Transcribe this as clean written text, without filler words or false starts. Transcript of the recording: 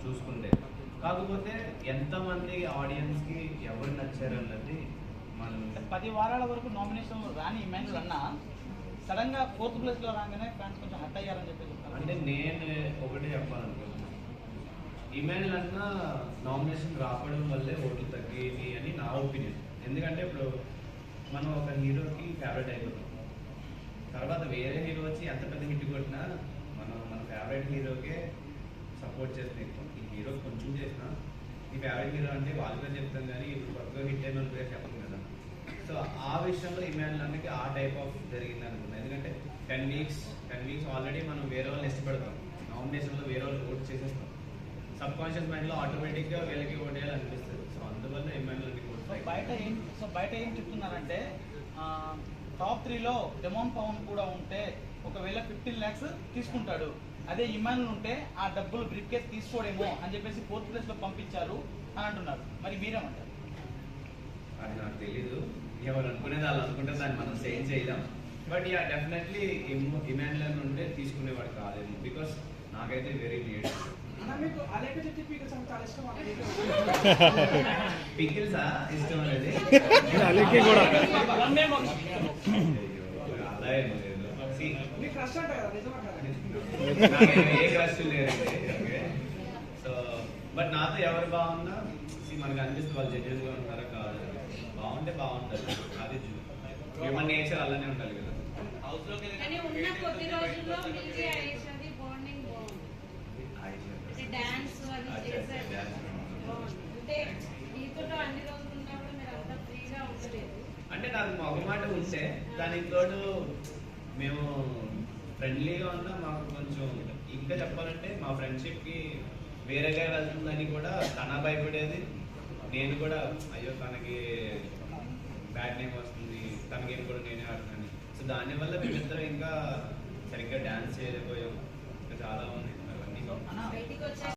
చూసుకుంటే. కాకపోతే ఎంతమంది ఆడియన్స్కి ఎవరు నచ్చారు అన్నది మనం 10 వారాల వరకు నామినేషన్ రాని ఇమాన్యుల్ అన్న సడన్ గా 4th ప్లేస్లో రాగానే ఫ్యాన్స్ కొంచెం హట్ అయ్యారని చెప్పి చెప్తాను. అంటే నేను ఒకటే చెప్పాలనుకుంటున్నాను, ఇమాన్యుల్ అన్న నామినేషన్ రావడం వల్లే ఓట్లు తగ్గింది అని నా ఒపీనియన్. ఎందుకంటే ఇప్పుడు మనం ఒక హీరోకి ఫేవరెట్ అయిపోతాం, తర్వాత వేరే హీరో వచ్చి ఎంత పెద్ద హిట్ కొట్టినా మన ఫేవరెట్ హీరోకే సపోర్ట్ చేస్తే ఈ హీరో కొంచెం చేసినా ఈ ఫేవరెట్ హీరో అంటే వాళ్ళకే చెప్తాం, కానీ ఇప్పుడు కొత్తగా హిట్ అయిన వాళ్ళు పేరు చెప్పం కదా. సో ఆ విషయంలో ఇమాన్యుల్ అన్నకి ఆ టైప్ ఆఫ్ జరిగింది అనుకున్నాను. ఎందుకంటే 10 వీక్స్ ఆల్రెడీ మనం వేరే వాళ్ళని ఇష్టపడతాం, నామినేషన్లో వేరే వాళ్ళు ఓట్ చేసేస్తాం, సబ్ కాన్షియస్ మైండ్లో ఆటోమేటిక్గా వీళ్ళకి ఓట్ వేయాలనిపిస్తుంది. సో అందువల్ల ఇమాన్యుల్ బయట ఏం చెప్తున్నారంటే టాప్ 3లో డెమోన్ పవన్ కూడా ఉంటే ఒకవేళ 15 lakhs తీసుకుంటాడు, అదే ఇమాన్యుల్ ఉంటే ఆ డబ్బులు బ్రీఫ్ కేస్ తీసుకోడేమో అని చెప్పేసి 4th ప్లేస్లో పంపించారు అని అంటున్నారు. మరి మీరేమంటారు? అది నాకు తెలీదు, ఎవరు అనుకునేది వాళ్ళు అనుకుంటే దాన్ని మనం చేంజ్ చేయలేం. బట్ యా డెఫినెట్లీ ఇమాన్యుల్ ఉంటే తీసుకునేవాడు కాలేదు, బికాస్ నాకైతే వెరీ నీడ్. పికిల్సా ఇష్టం అనేది అలా ఏం లేదు, ఏ క్రష్ లేదండి. సో బట్ నాతో ఎవరు బాగున్నా మనకు అనిపిస్తుంది వాళ్ళు జడ్జెస్గా ఉంటారా కాదు, బాగుంటే బాగుంటుంది. అది హ్యూమన్ నేచర్ అలానే ఉండాలి కదా. అంటే నాకు మొగమాట ఉంటే దానికి తోడు మేము ఫ్రెండ్లీగా ఉన్నా, మాకు కొంచెం ఇంకా చెప్పాలంటే మా ఫ్రెండ్షిప్కి వేరేగా వెళ్తుందని కూడా తన భయపడేది, నేను కూడా అయ్యో తనకి బ్యాడ్ నేమ్ వస్తుంది, తన గేమ్ కూడా నేనే ఆడుతున్నాను. సో దానివల్ల మేమిద్దరం ఇంకా సరిగ్గా డ్యాన్స్ చేయలేకపోయాం, ఇంకా చాలా ఉన్నాయి అవన్నీ.